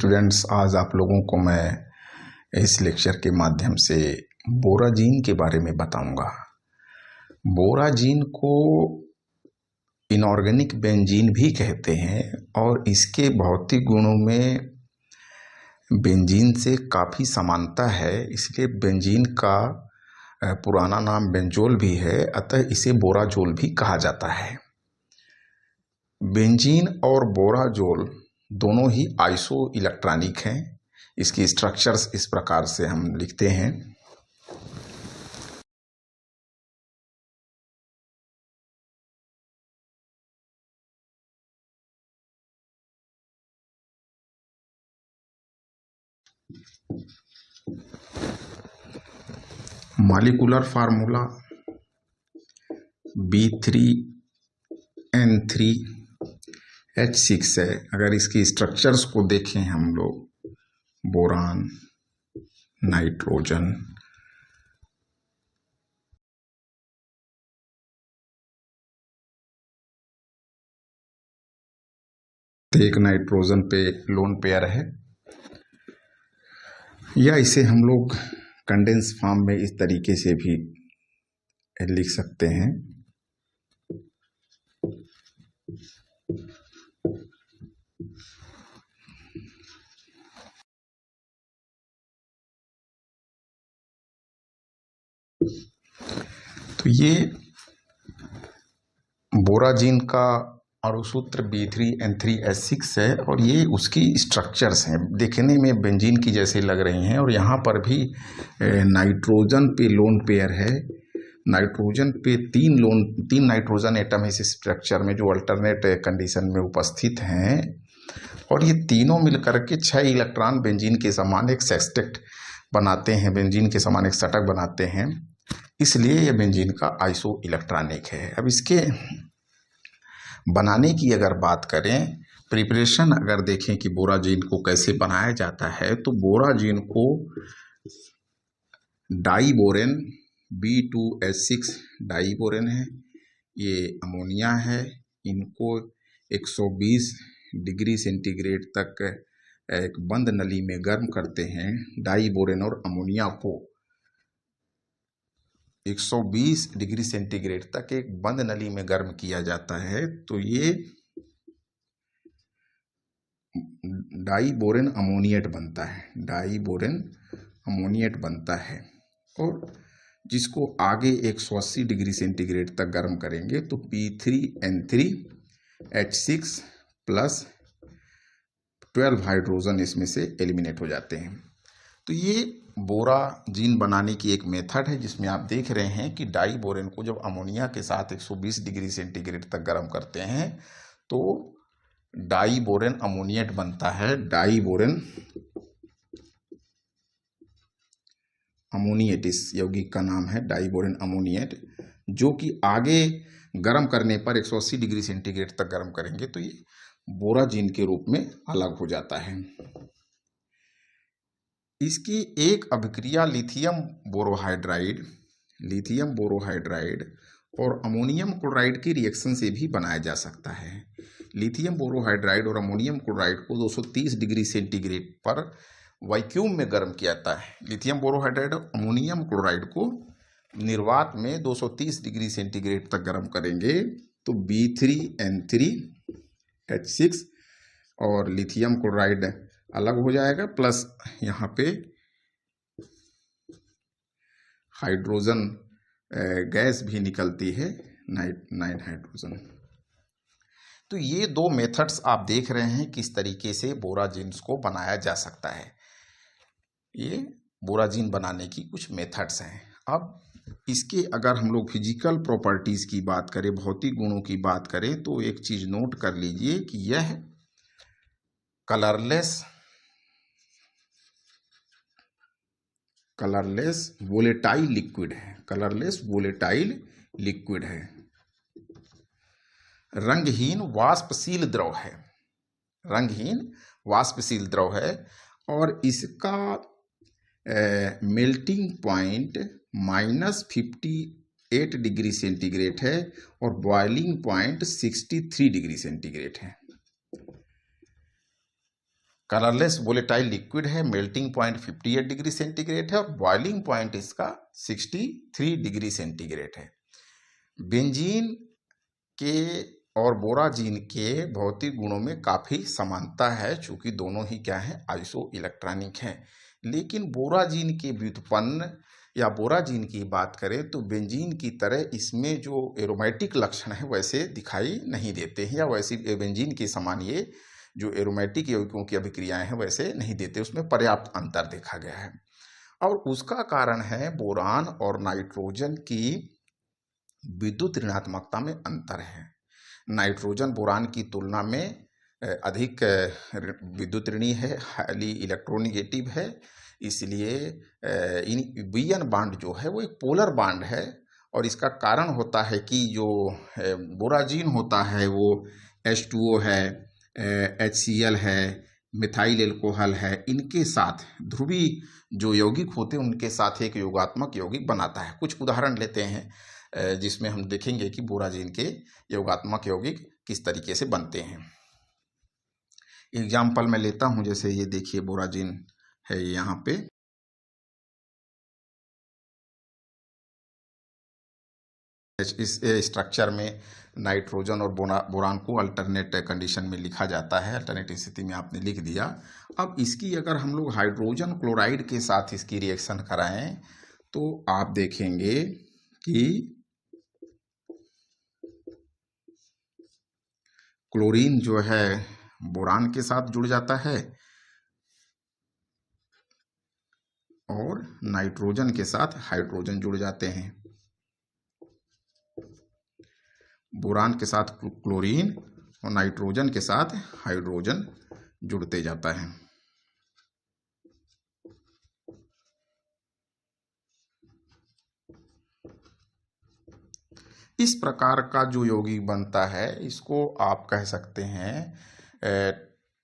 Students, आज आप लोगों को मैं इस लेक्चर के माध्यम से बोराजीन के बारे में बताऊंगा। बोराजीन को इनऑर्गेनिक बेंजीन भी कहते हैं और इसके भौतिक गुणों में बेंजीन से काफ़ी समानता है, इसलिए बेंजीन का पुराना नाम बेंजोल भी है, अतः इसे बोराजोल भी कहा जाता है। बेंजीन और बोराजोल दोनों ही आइसो इलेक्ट्रॉनिक हैं। इसकी स्ट्रक्चर्स इस प्रकार से हम लिखते हैं। मॉलिक्यूलर फार्मूला B3N3H6 है। अगर इसकी स्ट्रक्चर्स को देखें हम लोग, बोरान, नाइट्रोजन, एक नाइट्रोजन पे लोन पेयर है, या इसे हम लोग कंडेंस फॉर्म में इस तरीके से भी लिख सकते हैं। तो ये बोराजीन का अणुसूत्र B3N3H6 है और ये उसकी स्ट्रक्चर्स हैं। देखने में बेंजीन की जैसे लग रही हैं और यहाँ पर भी नाइट्रोजन पे लोन पेयर है। नाइट्रोजन पे तीन नाइट्रोजन एटम है इस स्ट्रक्चर में, जो अल्टरनेट कंडीशन में उपस्थित हैं, और ये तीनों मिलकर के 6 इलेक्ट्रॉन बेंजीन के समान एक सेक्सटेट बनाते हैं, बेंजीन के समान एक षटक बनाते हैं, इसलिए ये बेंजीन का आइसो इलेक्ट्रॉनिक है। अब इसके बनाने की अगर बात करें, प्रिपरेशन अगर देखें कि बोराजीन को कैसे बनाया जाता है, तो बोराजीन को डाइबोरेन B2H6 डाइबोरेन है, ये अमोनिया है, इनको 120 डिग्री सेंटीग्रेड तक एक बंद नली में गर्म करते हैं। डाइबोरेन और अमोनिया को 120 डिग्री सेंटीग्रेड तक एक बंद नली में गर्म किया जाता है, तो ये डाइबोरेन अमोनिएट बनता है, डाइबोरेन अमोनिएट बनता है। और जिसको आगे 180 डिग्री सेंटीग्रेड तक गर्म करेंगे तो B3N3H6 प्लस 12 हाइड्रोजन इसमें से एलिमिनेट हो जाते हैं। तो ये बोराजीन बनाने की एक मेथड है, जिसमें आप देख रहे हैं कि डाइबोरेन को जब अमोनिया के साथ 120 डिग्री सेंटीग्रेड तक गर्म करते हैं तो डाइबोरेन अमोनिएट बनता है। डाइबोरेन अमोनिएट इस यौगिक का नाम है, डाइबोरेन अमोनिएट, जो कि आगे गर्म करने पर 180 डिग्री सेंटीग्रेड तक गर्म करेंगे तो ये बोराजीन के रूप में अलग हो जाता है। इसकी एक अभिक्रिया लिथियम बोरोहाइड्राइड और अमोनियम क्लोराइड की रिएक्शन से भी बनाया जा सकता है। लिथियम बोरोहाइड्राइड और अमोनियम क्लोराइड को 230 डिग्री सेंटीग्रेड पर वैक्यूम में गर्म किया जाता है। लिथियम बोरोहाइड्राइड और अमोनियम क्लोराइड को निर्वात में 230 डिग्री सेंटीग्रेड तक गर्म करेंगे तो B3N3H6 और लिथियम क्लोराइड अलग हो जाएगा, प्लस यहाँ पे हाइड्रोजन गैस भी निकलती है, नाइन हाइड्रोजन। तो ये दो मेथड्स आप देख रहे हैं किस तरीके से बोराजीन्स को बनाया जा सकता है। ये बोराजीन बनाने की कुछ मेथड्स हैं। अब इसके अगर हम लोग फिजिकल प्रॉपर्टीज़ की बात करें, भौतिक गुणों की बात करें, तो एक चीज़ नोट कर लीजिए कि यह कलरलेस वोलेटाइल लिक्विड है, कलरलेस वोलेटाइल लिक्विड है, रंगहीन वाष्पशील द्रव है, रंगहीन वाष्पशील द्रव है, और इसका मेल्टिंग पॉइंट -58 डिग्री सेंटीग्रेड है और बॉइलिंग पॉइंट 63 डिग्री सेंटीग्रेड है। कलरलेस वोलेटाइल लिक्विड है, मेल्टिंग पॉइंट 58 डिग्री सेंटीग्रेड है और बॉइलिंग पॉइंट इसका 63 डिग्री सेंटीग्रेड है। बेंजीन के और बोराजीन के भौतिक गुणों में काफ़ी समानता है, चूंकि दोनों ही क्या है, आइसो इलेक्ट्रॉनिक हैं। लेकिन बोराजीन के व्युत्पन्न या बोराजीन की बात करें तो बेंजीन की तरह इसमें जो एरोमेटिक लक्षण है वैसे दिखाई नहीं देते हैं, या वैसी बेंजीन के समान ये जो एरोमेटिक यौगिकों की अभिक्रियाएं हैं वैसे नहीं देते, उसमें पर्याप्त अंतर देखा गया है। और उसका कारण है बोरान और नाइट्रोजन की विद्युत ऋणात्मकता में अंतर है। नाइट्रोजन बोरान की तुलना में अधिक विद्युत ऋणी है, हाईली इलेक्ट्रोनिगेटिव है, इसलिए इन बीएन बांड जो है वो एक पोलर बांड है। और इसका कारण होता है कि जो बोराजीन होता है वो H2O है, HCl है, मिथाइल एल्कोहल है, इनके साथ ध्रुवी जो यौगिक होते हैं उनके साथ एक योगात्मक यौगिक बनाता है। कुछ उदाहरण लेते हैं जिसमें हम देखेंगे कि बोराजीन के योगात्मक यौगिक किस तरीके से बनते हैं। एग्जाम्पल मैं लेता हूं, जैसे ये देखिए बोराजीन है यहाँ पे, इस स्ट्रक्चर में नाइट्रोजन और बोरान को अल्टरनेट कंडीशन में लिखा जाता है, अल्टरनेट स्थिति में आपने लिख दिया। अब इसकी अगर हम लोग हाइड्रोजन क्लोराइड के साथ इसकी रिएक्शन कराएं तो आप देखेंगे कि क्लोरीन जो है बोरान के साथ जुड़ जाता है और नाइट्रोजन के साथ हाइड्रोजन जुड़ जाते हैं। बोरान के साथ क्लोरीन और नाइट्रोजन के साथ हाइड्रोजन जुड़ते जाता है। इस प्रकार का जो यौगिक बनता है इसको आप कह सकते हैं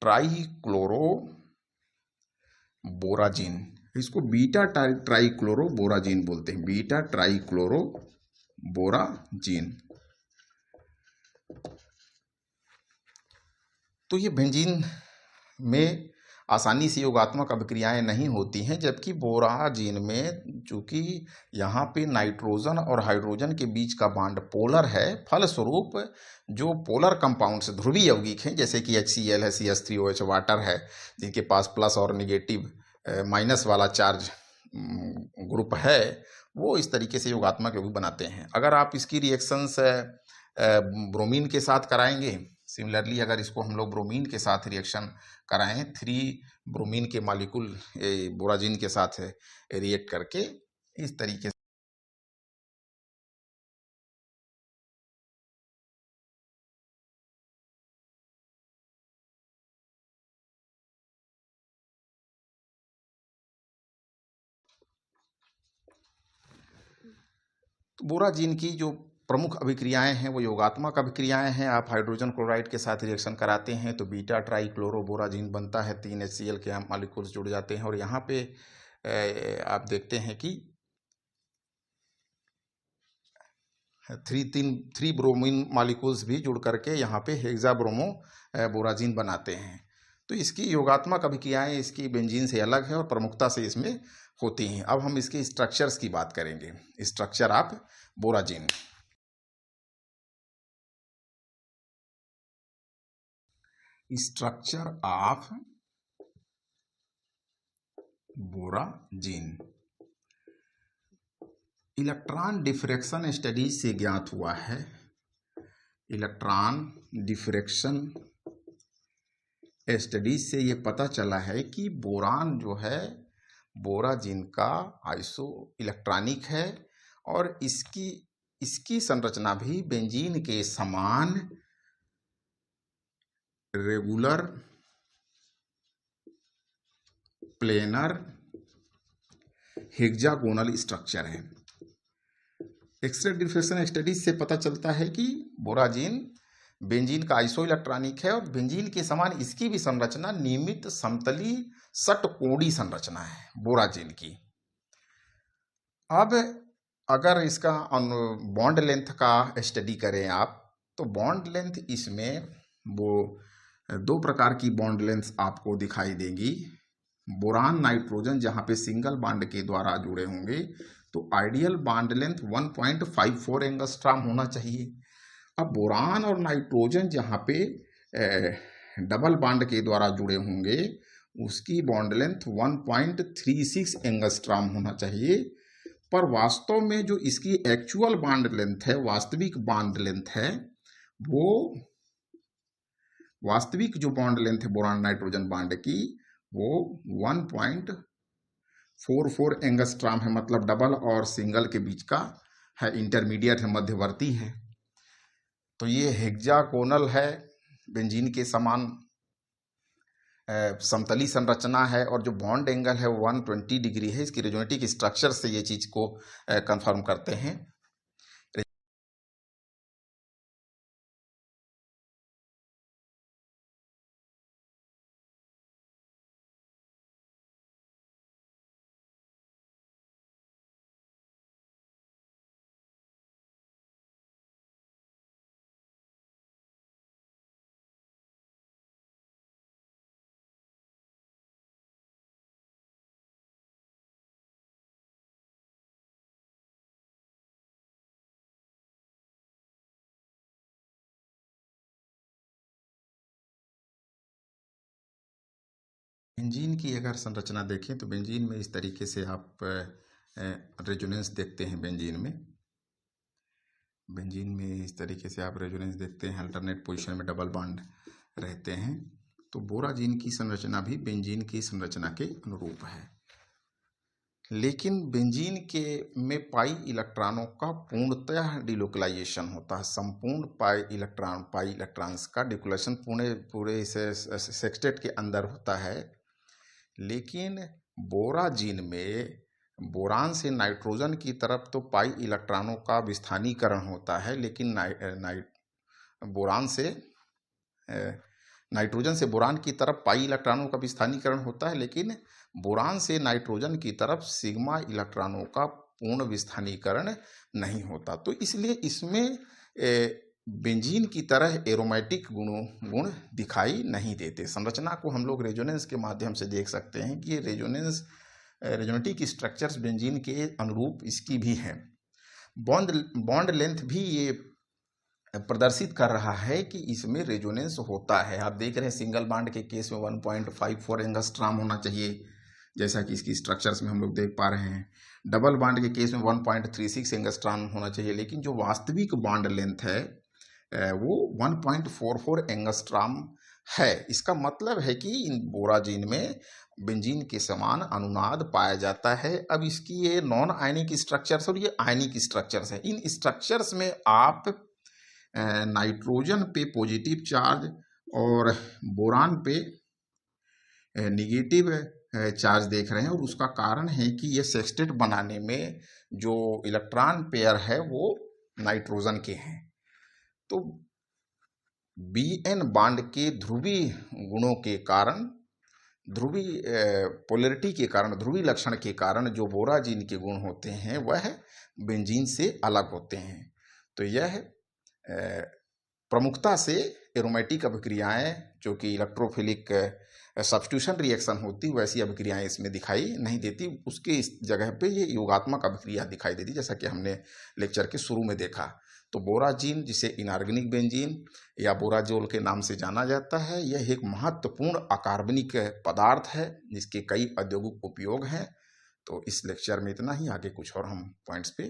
ट्राईक्लोरो बोराजीन। इसको बीटा ट्राईक्लोरो बोराजीन बोलते हैं, बीटा ट्राईक्लोरो बोराजीन। तो ये बेंजीन में आसानी से योगात्मक अभिक्रियाएं नहीं होती हैं, जबकि बोराजीन में चूंकि यहाँ पे नाइट्रोजन और हाइड्रोजन के बीच का बॉन्ड पोलर है, फलस्वरूप जो पोलर कंपाउंड्स ध्रुवीय यौगिक हैं जैसे कि HCl है, CH3OH वाटर है, जिनके पास प्लस और निगेटिव माइनस वाला चार्ज ग्रुप है, वो इस तरीके से योगात्मक यौगिक बनाते हैं। अगर आप इसकी रिएक्शंस ब्रोमीन के साथ कराएंगे, सिमिलरली अगर इसको हम लोग ब्रोमीन के साथ रिएक्शन कराएं, 3 ब्रोमीन के मॉलिक्यूल बोराजीन के साथ रिएक्ट करके इस तरीके से बोराजीन की जो प्रमुख अभिक्रियाएं हैं वो योगात्मक अभिक्रियाएं हैं। आप हाइड्रोजन क्लोराइड के साथ रिएक्शन कराते हैं तो बीटा ट्राईक्लोरो बोराजीन बनता है, 3 HCl के मॉलिक्यूल्स जुड़ जाते हैं और यहाँ पे आप देखते हैं कि 3 ब्रोमीन मॉलिक्यूल्स भी जुड़ करके यहाँ पे हेक्साब्रोमो बोराजीन बनाते हैं। तो इसकी योगात्मक अभिक्रियाएं इसकी बेंजीन से अलग है और प्रमुखता से इसमें होती हैं। अब हम इसके स्ट्रक्चर्स की बात करेंगे। Structure of borazine, structure of borazine electron diffraction studies से ज्ञात हुआ है। इलेक्ट्रॉन डिफ्रैक्शन स्टडीज से ये पता चला है कि बोरान जो है बोराजीन का आइसो इलेक्ट्रॉनिक है और इसकी संरचना भी बेंजीन के समान रेगुलर प्लेनर हेक्सागोनल स्ट्रक्चर है। एक्सरे डिफ्रैक्शन स्टडीज से पता चलता है कि बोराजीन बेंजीन का आइसो इलेक्ट्रॉनिक है और बेंजीन के समान इसकी भी संरचना नियमित समतली षटकोणीय संरचना है बोराजीन की। अब अगर इसका बॉन्ड लेंथ का स्टडी करें आप तो बॉन्ड लेंथ इसमें वो दो प्रकार की बॉन्ड लेंथ आपको दिखाई देंगी। बोरान नाइट्रोजन जहाँ पे सिंगल बॉन्ड के द्वारा जुड़े होंगे तो आइडियल बॉन्ड लेंथ 1.54 एंगस्ट्राम होना चाहिए। अब बोरान और नाइट्रोजन जहाँ पे डबल बॉन्ड के द्वारा जुड़े होंगे उसकी बॉन्ड लेंथ 1.36 एंगस्ट्राम होना चाहिए। पर वास्तव में जो इसकी एक्चुअल बॉन्ड लेंथ है, वास्तविक बॉन्ड लेंथ है, वो वास्तविक जो बॉन्ड लेंथ है बोरान नाइट्रोजन बॉन्ड की वो 1.44 एंगस्ट्राम है। मतलब डबल और सिंगल के बीच का है, इंटरमीडिएट है, मध्यवर्ती है। तो ये हेक्सागोनल है, बेंजीन के समान समतली संरचना है और जो बॉन्ड एंगल है वो 120 डिग्री है। इसकी रेजोनेटिक स्ट्रक्चर से ये चीज को कंफर्म करते हैं। बेंजीन की अगर संरचना देखें तो बेंजीन में इस तरीके से आप रेजोनेंस देखते हैं। बेंजीन में इस तरीके से आप रेजोनेंस देखते हैं, अल्टरनेट पोजीशन में डबल बॉन्ड रहते हैं। तो बोराजीन की संरचना भी बेंजीन की संरचना के अनुरूप है, लेकिन बेंजीन के में पाई इलेक्ट्रॉनों का पूर्णतः डिलोकलाइजेशन होता है। संपूर्ण पाई इलेक्ट्रॉन्स का डिलोकलाइजेशन पूरे सेक्सटेट के अंदर होता है। लेकिन बोराजीन में बोरान से नाइट्रोजन की तरफ तो पाई इलेक्ट्रॉनों का विस्थानीकरण होता है, लेकिन बोरान से नाइट्रोजन से बोरान की तरफ पाई इलेक्ट्रॉनों का विस्थानीकरण होता है, लेकिन बोरान से नाइट्रोजन की तरफ सिग्मा इलेक्ट्रॉनों का पूर्ण विस्थानीकरण नहीं होता। तो इसलिए इसमें बेंजीन की तरह एरोमेटिक गुण दिखाई नहीं देते। संरचना को हम लोग रेजोनेंस के माध्यम से देख सकते हैं कि ये रेजोनेटिक स्ट्रक्चर्स बेंजीन के अनुरूप इसकी भी हैं। बॉन्ड लेंथ भी ये प्रदर्शित कर रहा है कि इसमें रेजोनेंस होता है। आप देख रहे हैं सिंगल बॉन्ड के केस में 1.54 एंगस्ट्राम होना चाहिए, जैसा कि इसकी स्ट्रक्चर्स में हम लोग देख पा रहे हैं। डबल बॉन्ड के केस में 1.36 एंगस्ट्राम होना चाहिए, लेकिन जो वास्तविक बॉन्ड लेंथ है वो 1.44 एंगस्ट्राम है। इसका मतलब है कि इन बोराजीन में बेंजीन के समान अनुनाद पाया जाता है। अब इसकी ये नॉन आयनिक स्ट्रक्चर्स और ये आयनिक स्ट्रक्चर्स है। इन स्ट्रक्चर्स में आप नाइट्रोजन पे पॉजिटिव चार्ज और बोरान पे निगेटिव चार्ज देख रहे हैं, और उसका कारण है कि ये सेक्सटेट बनाने में जो इलेक्ट्रॉन पेयर है वो नाइट्रोजन के हैं। तो Bn बॉन्ड के ध्रुवीय गुणों के कारण, ध्रुवीय पोलैरिटी के कारण, ध्रुवीय लक्षण के कारण जो बोराजीन के गुण होते हैं वह बेंजीन से अलग होते हैं। तो यह प्रमुखता से एरोमेटिक अभिक्रियाएं, जो कि इलेक्ट्रोफिलिक सब्स्टिट्यूशन रिएक्शन होती, वैसी अभिक्रियाएं इसमें दिखाई नहीं देती। उसके इस जगह पे ये योगात्मक अभिक्रिया दिखाई देती, जैसा कि हमने लेक्चर के शुरू में देखा। तो बोराजीन, जिसे इनऑर्गेनिक बेंजीन या बोराजोल के नाम से जाना जाता है, यह एक महत्वपूर्ण अकार्बनिक पदार्थ है जिसके कई औद्योगिक उपयोग हैं। तो इस लेक्चर में इतना ही, आगे कुछ और हम पॉइंट्स पे